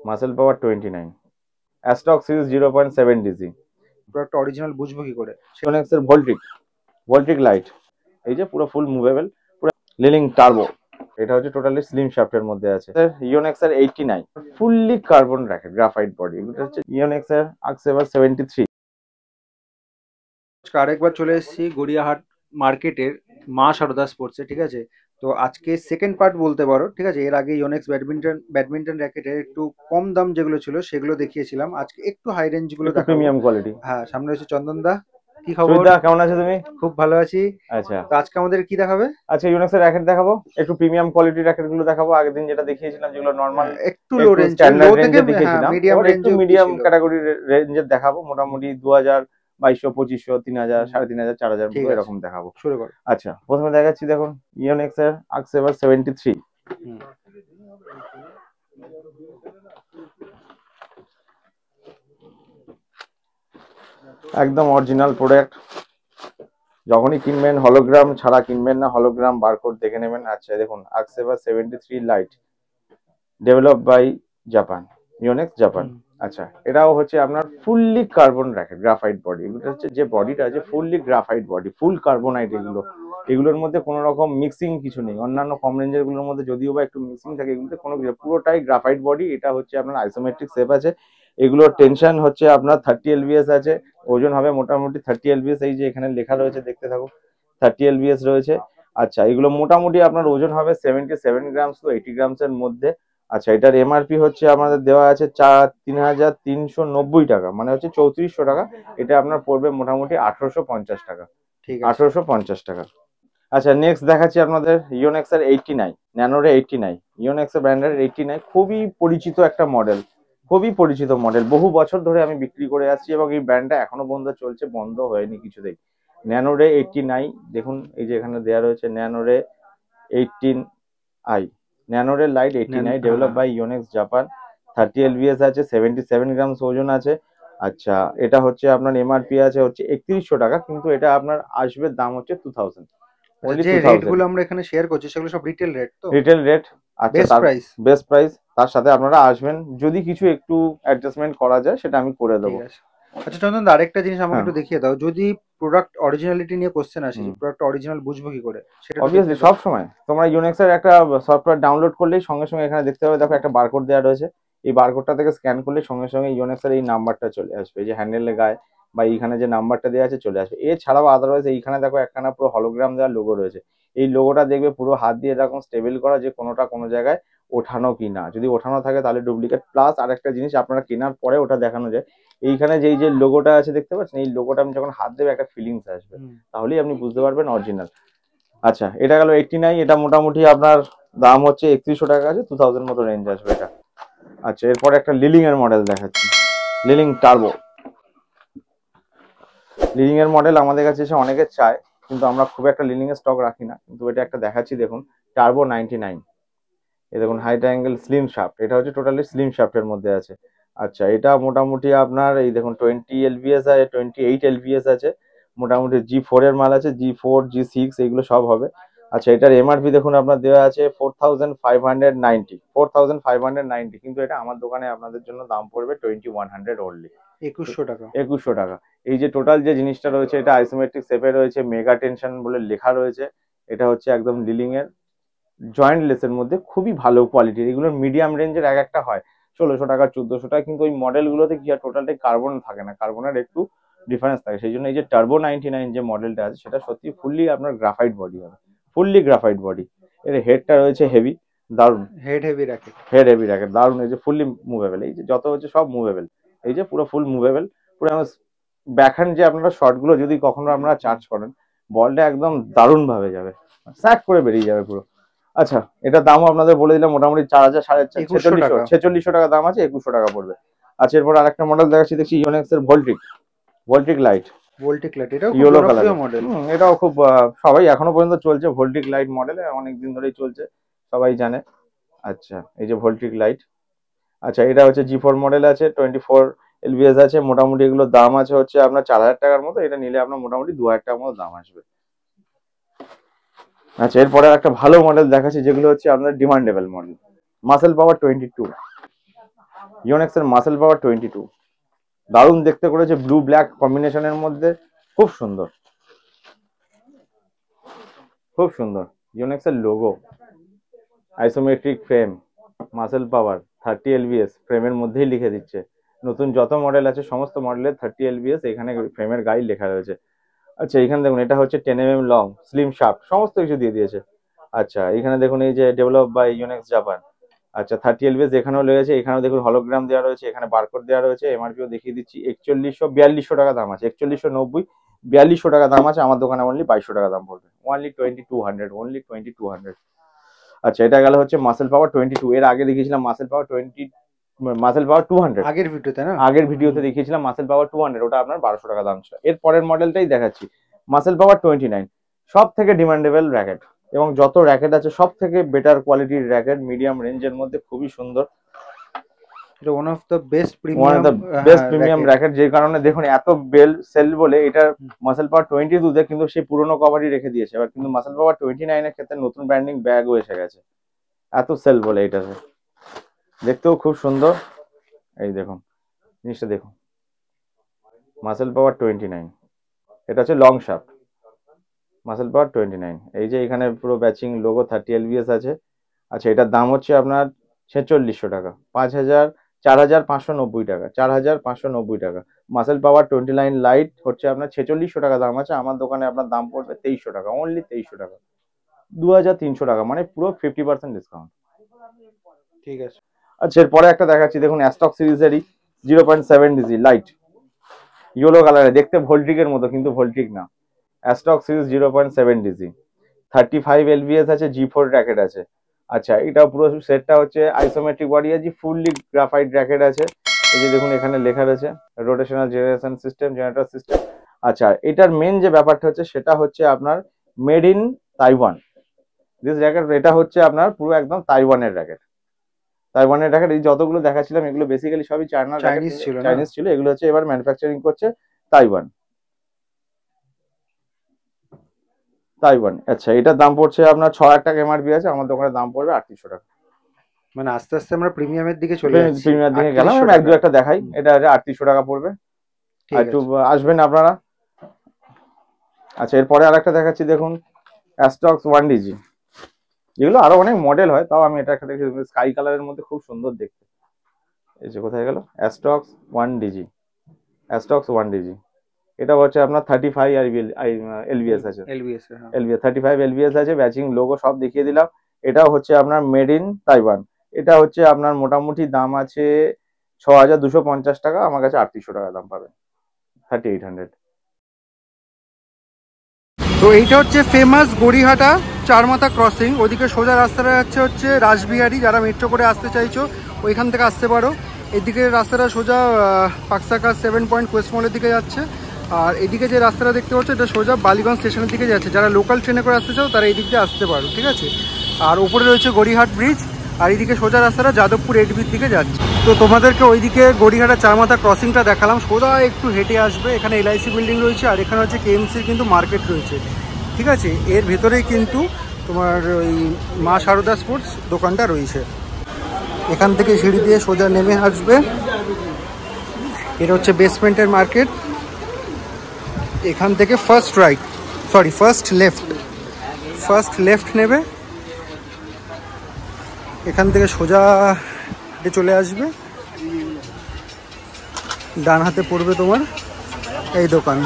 Muscle power 29, Astrox series 0.7 DC. Product original বুঝবো কি করে? ইওনেক্স এর ভোল্টিক লাইট, এই যে পুরো ফুল মুভেবল, পুরো লিলিং টার্বো। এটা হচ্ছে টোটালি স্লিম শাফটের মধ্যে আছে। ইওনেক্স এর 89 fully carbon racket graphite body. এটা হচ্ছে ইওনেক্স এর আকসেভার 73। আরেকবার চলে এসেছি গড়িয়াহাট মার্কেটের মা সারদা স্পোর্টসে, ঠিক আছে? তো আজকে সেকেন্ড পার্ট বলতে পারো, ঠিক আছে? এর আগে ইওনেক্স ব্যাডমিন্টন র্যাকেটের একটু কম দাম যেগুলো ছিল সেগুলো দেখিয়েছিলাম, আজকে একটু হাই রেঞ্জ গুলো একটু দেখাবো। Premium quality. হ্যাঁ, সামনে রয়েছে চন্দন দা। কি খবর? সুবিধা, কেমন আছো তুমি? খুব ভালো আছি। আচ্ছা, তো আজকে আমাদের কি দেখাবে? আচ্ছা ইউনেক্স এর র্যাকেট দেখাবো, একটু প্রিমিয়াম কোয়ালিটির র্যাকেট গুলো দেখাবো। আগের দিন যেটা দেখিয়েছিলাম যেগুলো নরমাল হ্যাঁ, একটু লো একটু রেঞ্জের, লো স্ট্যান্ডার্ড থেকে রেঞ্জে হ্যাঁ দেখিয়েছিলাম, মিডিয়াম এবার রেঞ্জ একটু অব্দি মিডিয়াম ছিল। ক্যাটাগরির রেঞ্জের দেখাবো। মোটামুটি 2000, 2200, 2500, 3000, হুম, 3500, 4000 ঠিক পুরো আছে, এরকম দেখাবো। শুরু করো। আচ্ছা, প্রথমে দেখাচ্ছি দেখুন ইওনেক্স এর আকসেভার 73। হুম, একদম অরিজিনাল প্রোডাক্ট। যখনই কিনবেন হলোগ্রাম ছাড়া কিনবেন না, হলোগ্রাম বারকোড দেখে নেবেন। আচ্ছা দেখুন Arcsaber 73 light, develop by Japan, Yonex Japan. হুম, আচ্ছা, এটাও হচ্ছে আপনার fully carbon racket graphite body. এগুলো হচ্ছে যে বডিটা আছে fully graphite body, full carbonite. এগুলোর মধ্যে কোনো রকম মিক্সিং কিছু নেই। অন্যান্য কম রেঞ্জের গুলোর মধ্যে যদিও বা একটু মিক্সিং থাকে, এগুলোতে কোনো কিছু, পুরোটাই গ্রাফাইট বডি। এটা হচ্ছে আপনার আইসোমেট্রিক শেপ আছে। এগুলোর টেনশন হচ্ছে আপনার 30 এলবিএস আছে। ওজন হবে মোটামুটি 30 এলবিএস। এই যে এখানে লেখা রয়েছে দেখতে থাকো, 30 এলবিএস রয়েছে। আচ্ছা, এগুলো মোটামুটি আপনার ওজন হবে 77 গ্রামস টু 80 গ্রামস এর মধ্যে। আচ্ছা, এটার এমআরপি হচ্ছে আমাদের দেওয়া আছে 3390 টাকা, মানে হচ্ছে 3400 টাকা। এটা আপনার পড়বে মোটামুটি 1850 টাকা, ঠিক আছে। 1850 টাকা। আচ্ছা, নেক্সট দেখাচ্ছি আপনাদের ইওনেক্স এর 89, ন্যানোরে 89। ইওনেক্স এর ব্র্যান্ডের 89 খুবই পরিচিত একটা মডেল, খুবই পরিচিত মডেল। বহু বছর ধরে আমি বিক্রি করে আসছি এবং এই ব্র্যান্ডটা এখনো পর্যন্ত চলছে, বন্ধ হয়নি কিছুতেই। ন্যানোরে 89 দেখুন, এই যে এখানে দেওয়া রয়েছে ন্যানোরে 18 আই, ন্যানোরে লাইট 89, ডেভেলপ হ্যাঁ, বাই ইওনেক্স জাপান। 30 এলবিএস আছে, 77 গ্রামস ওজন আছে। আচ্ছা, এটা হচ্ছে আপনার এমআরপি আছে হচ্ছে 3100 টাকা, কিন্তু এটা আপনার আসবে দাম হচ্ছে 2000, আচ্ছা, অনলি যে 2000 রেটগুলো আমরা এখানে শেয়ার করছি সেগুলো সব রিটেল রেট তো? Retail rate. আচ্ছা, বেস্ট তার প্রাইস। Best price. তার সাথে আপনারা আসবেন, যদি কিছু একটু অ্যাডজাস্টমেন্ট করা যায় সেটা আমি করে ঠিক দেবো। আছে। আচ্ছা চন্দন দা, আরেকটা জিনিস আমাকে হ্যাঁ। একটু দেখিয়ে দাও। যদি প্রোডাক্ট অরিজিনালিটি নিয়ে কোশ্চেন আসে, হুম। যে প্রোডাক্ট অরিজিনাল বুঝবো কি করে, সেটা একটু অবভিয়াসলি দেখিয়ে দাও। সব সময় তোমরা ইউনেক্সের একটা সফটওয়্যার ডাউনলোড করলেই সঙ্গে সঙ্গে এখানে দেখতে পাবে, দেখো একটা বারকোড দেওয়া রয়েছে। এই বারকোডটা থেকে স্ক্যান করলে সঙ্গে সঙ্গে ইউনেক্সের এই নাম্বারটা চলে আসবে, এই যে হ্যান্ডেলের গায়ে বা এইখানে যে নাম্বারটা দেওয়া আছে চলে আসবে। এছাড়াও আদারওয়াইজ এইখানে দেখো একখানা পুরো হলোগ্রাম দেওয়ার লোগো রয়েছে। এই লোগোটা দেখবে পুরো হাত দিয়ে এরকম স্টেবল করা, যে কোনোটা কোনো জায়গায় ওঠানো কি না। যদি ওঠানো থাকে তাহলে ডুপ্লিকেট। প্লাস আরেকটা জিনিস, আপনারা কেনার পরে ওটা দেখানো যায়। এইখানে যে এই যে লোগোটা আছে দেখতে পাচ্ছেন, এই লোগোটা আপনি যখন হাত দেবে একটা ফিলিংস আসবে, হুম, তাহলেই আপনি বুঝতে পারবেন অরিজিনাল। আচ্ছা, এটা গেল 89। এটা মোটামুটি আপনার দাম হচ্ছে 3100 টাকা, আছে 2000 মতো রেঞ্জ আসবে এটা। আচ্ছা, এরপরে একটা লিলিং এর মডেল দেখাচ্ছি, লিলিং টার্বো। লিলিং এর মডেল আমাদের কাছে এসে অনেকে চায়, কিন্তু আমরা খুব একটা লিলিং এর স্টক রাখি না। কিন্তু এটা একটা দেখাচ্ছি দেখুন, টার্বো 99। এই দেখুন হাইট অ্যাঙ্গেল স্লিম শাফট, এটা হচ্ছে টোটালি স্লিম শাফটের মধ্যে আছে। আচ্ছা, এটা মোটামুটি আপনার এই দেখুন 20 এলবিএস আছে, 28 এলবিএস আছে। মোটামুটি G4 এর মাল আছে, G4 G6 এগুলো সব হবে। আচ্ছা, এটার এমআরপি দেখুন আপনার দেওয়া আছে 4590, 4590, কিন্তু এটা আমার দোকানে আপনাদের জন্য দাম পড়বে 2100 অনলি, 2100 টাকা। 2100 টাকা। এই যে টোটাল যে জিনিসটা রয়েছে, এটা আইসোমেট্রিক শেপে রয়েছে, মেগা টেনশন বলে লেখা রয়েছে। এটা হচ্ছে একদম লিলিং এর জয়েন্ট লেসের মধ্যে খুবই ভালো কোয়ালিটির। এগুলোর মিডিয়াম রেঞ্জের এক একটা হয় 1600 টাকা, 1400 টাকা, কিন্তু ওই মডেলগুলোতে কি হয়, টোটালটাই কার্বন থাকে না, কার্বনের একটু ডিফারেন্স থাকে। সেই জন্য এই যে টার্বো 99 যে মডেলটা আছে, সেটা সত্যি ফুললি আপনার গ্রাফাইট বডি হবে, ফুললি গ্রাফাইট বডি। এর হেডটা রয়েছে হেভি, দারুণ। হেড হেভি রাখে। হেড হেভি রাখে, দারুণ। এই যে ফুললি মুভেবল, এই যে যত হচ্ছে সব মুভেবল, এই যে পুরো ফুল মুভেবল। পুরো ব্যাকহ্যান্ড যে আপনারা শটগুলো যদি কখনো আপনারা চার্জ করেন, বলটা একদম দারুণ ভাবে যাবে, স্যাক করে বেরিয়ে যাবে পুরো। আচ্ছা, এটার দামও আপনাদের বলে দিলাম, মোটামুটি 4000, 2100 টাকা। 4600 টাকা দাম আছে, 2100 টাকা পড়বে। আচ্ছা, এরপর আরেকটা মডেল দেখাচ্ছি, দেখছি ইওনেক্স এর ভোল্টিক লাইট, ভোল্টিক লাইট, এটাও খুব ইয়েলো জনপ্রিয় কালারের। মডেল। এটাও খুব সবাই এখনো পর্যন্ত চলছে, ভোল্টিক লাইট মডেল অনেক দিন ধরেই চলছে, সবাই জানে। আচ্ছা, এই যে ভোল্টিক লাইট। আচ্ছা, এটা হচ্ছে G4 মডেল আছে, 24 এলবিএস আছে। মোটামুটি এগুলোর দাম আছে হচ্ছে আপনার 4000 টাকার মতো। এটা নিলে আপনার মোটামুটি 2000 টাকার মতো দাম আসবে। আচ্ছা, এরপরে একটা ভালো মডেল দেখাচ্ছি, যেগুলো হচ্ছে আপনার ডিমান্ডেবল মডেল, মাসেল পাওয়ার 22। ইওনেক্স এর মাসেল পাওয়ার 22, দারুণ দেখতে করেছে, ব্লু ব্ল্যাক কম্বিনেশনের মধ্যে, খুব সুন্দর, খুব সুন্দর। ইওনেক্স এর logo, isometric frame, muscle power, 30 lbs ফ্রেমের মধ্যেই লিখে দিচ্ছে। নতুন যত মডেল আছে সমস্ত মডেলের 30 এলবিএস এখানে ফ্রেমের গায়ে লেখা রয়েছে। আচ্ছা এখানে দেখুন, এটা হচ্ছে 10 mm লং, স্লিম শাফট, সমস্ত কিছু দিয়ে দিয়েছে। আচ্ছা এখানে দেখুন এই যে ডেভেলপ বাই ইউনেক্স জাপান। আচ্ছা 30 এলবিএস এখানেও লেগেছে, এখানেও দেখুন হলোগ্রাম দেওয়া রয়েছে, এখানে বারকোড দেওয়া রয়েছে, এমআরপিও দেখিয়ে দিচ্ছি। 4200 টাকা দাম আছে, 4190, 4200 টাকা দাম আছে। আমার দোকানে অনলি 2200 টাকা দাম পড়বে, অনলি 2200, অনলি 2200। আচ্ছা এটা গেল হচ্ছে মাসেল পাওয়ার 22। এর আগে দেখিয়েছিলাম মাসেল পাওয়ার 200। আগের ভিডিওতে না? আগের ভিডিওতে দেখিয়েছিলাম মাসেল পাওয়ার 200, ওটা আপনার 1200 টাকা দাম ছিল। এর পরের মডেলটাই দেখাচ্ছি, মাসেল পাওয়ার 29, সব থেকে ডিমান্ডেবল র্যাকেট, এবং যত র্যাকেট আছে সব থেকে বেটার কোয়ালিটির র্যাকেট, মিডিয়াম রেঞ্জের মধ্যে, খুবই সুন্দর। এটা one of the best premium racket, যে কারণে দেখুন এত বেল সেল বলে এটা মাসেল পাওয়ার 22 তে কিন্তু সেই পুরোনো কভারই রেখে দিয়েছে, এবার কিন্তু মাসেল পাওয়ার 29 এর ক্ষেত্রে নতুন ব্র্যান্ডিং ব্যাগও এসে গেছে, এত সেল বলে এটাতে। দেখতেও খুব সুন্দর, এই দেখুন জিনিসটা দেখুন, মাসেল পাওয়ার 29, এটা হচ্ছে লং শাফট, মাসেল পাওয়ার 29। এই যে এখানে পুরো ব্যাচিং লোগো 30 এলবিএস আছে। আচ্ছা এটার দাম হচ্ছে আপনার 4600 টাকা, 4590 টাকা, 4590 টাকা। মাসেল পাওয়ার 29 লাইট হচ্ছে আপনার 4600 টাকা দাম আছে, আমার দোকানে আপনার দাম পড়বে 2300 টাকা, অনলি 2300 টাকা, 2300 টাকা, মানে পুরো 50% ডিসকাউন্ট। ঠিক আছে। আচ্ছা এরপরে একটা দেখাচ্ছি, দেখুন অ্যাস্টক সিরিজেরই 0.7 ডিজি লাইট, ইয়েলো কালারে, দেখতে ভোল্ট্রিকের মতো কিন্তু ভোল্ট্রিক না। অ্যাস্টক সিরিজ 0.7 ডিজি, 35 এলবিএস আছে, G4 র্যাকেট আছে। আচ্ছা এটা পুরো সেটটা হচ্ছে আইসোমেট্রিক বডি আছে, ফুললি গ্রাফাইট র্যাকেট আছে। এই যে দেখুন এখানে লেখা রয়েছে rotational generation system, generator system. আচ্ছা এটার মেন যে ব্যাপারটা হচ্ছে সেটা হচ্ছে আপনার made in Taiwan this racket, এটা হচ্ছে আপনার পুরো একদম তাইওয়ানের র্যাকেট, তাইওয়ানের র্যাকেট। এই যতগুলো দেখাচ্ছিলাম এগুলো বেসিক্যালি সবই চাইনিজ ছিল, এগুলো হচ্ছে এবার ম্যানুফ্যাকচারিং করছে তাইওয়ান। আচ্ছা এটার দাম পড়ছে আপনার 6000 টাকা এমআরপি আছে, আমার দোকানের দাম পড়বে 3800 টাকা। মানে আস্তে আস্তে আমরা প্রিমিয়ামের দিকে চলে যাচ্ছি, প্রিমিয়ার দিকে গেলাম, আমি এক দু একটা দেখাই। এটা হচ্ছে 3800 টাকা পড়বে, আর একটু আসবেন আপনারা। আচ্ছা এরপরে আরেকটা দেখাচ্ছি, দেখুন অ্যাস্টক্স 1DG, এগুলো আরো অনেক মডেল হয়, তাও আমি এটা একটা দেখি, স্কাই কালারের মধ্যে খুব সুন্দর দেখতে। এই যে কোথায় গেল, অ্যাস্টক্স 1DG, এটা হচ্ছে আপনার 35 এলবিএস আছে, 35 এলবিএস আছে, ব্যাচিং লোগো সব দেখিয়ে দিলাম। এটাও হচ্ছে আপনার মেড ইন তাইওয়ান, এটা হচ্ছে আপনার মোটামুটি দাম আছে 6250 টাকা, আমার কাছে 3800 টাকা দাম পাবেন, 3800। তো এইটা হচ্ছে ফেমাস গড়িয়াহাটা চারমাথা ক্রসিং, ওইদিকে সোজা রাস্তাটা হচ্ছে রাসবিহারি, যারা মেট্রো করে আসতে চাইছো ওইখান থেকে আসতে পারো। এদিকে রাস্তাটা সোজা পাকসাকা 7 পয়েন্ট কোয়েস্ট মলের দিকে যাচ্ছে, আর এদিকে যে রাস্তাটা দেখতে পাচ্ছ এটা সোজা বালিগঞ্জ স্টেশনের দিকে যাচ্ছে। যারা লোকাল ট্রেনে করে আসতে চাও তারা এই দিক দিয়ে আসতে পারো, ঠিক আছে। আর উপরে রয়েছে গড়িয়াহাট ব্রিজ, আর এইদিকে সোজা রাস্তাটা যাদবপুর এডিবির দিকে যাচ্ছে। তো তোমাদেরকে ওইদিকে গড়িয়াহাটা চারমাথা ক্রসিংটা দেখালাম, সোজা একটু হেঁটে আসবে, এখানে এলআইসি বিল্ডিং রয়েছে, আর এখানে হচ্ছে কেএমসির কিন্তু মার্কেট রয়েছে, ঠিক আছে। এর ভেতরেই কিন্তু তোমার ওই মা সারদা স্পোর্টস দোকানটা রয়েছে। এখান থেকে সিঁড়ি দিয়ে সোজা নেমে আসবে, এটা হচ্ছে বেসমেন্টের মার্কেট। এখান থেকে ফার্স্ট লেফট নেবে, এখান থেকে সোজা চলে আসবে, ডান হাতে পড়বে তোমার এই দোকান।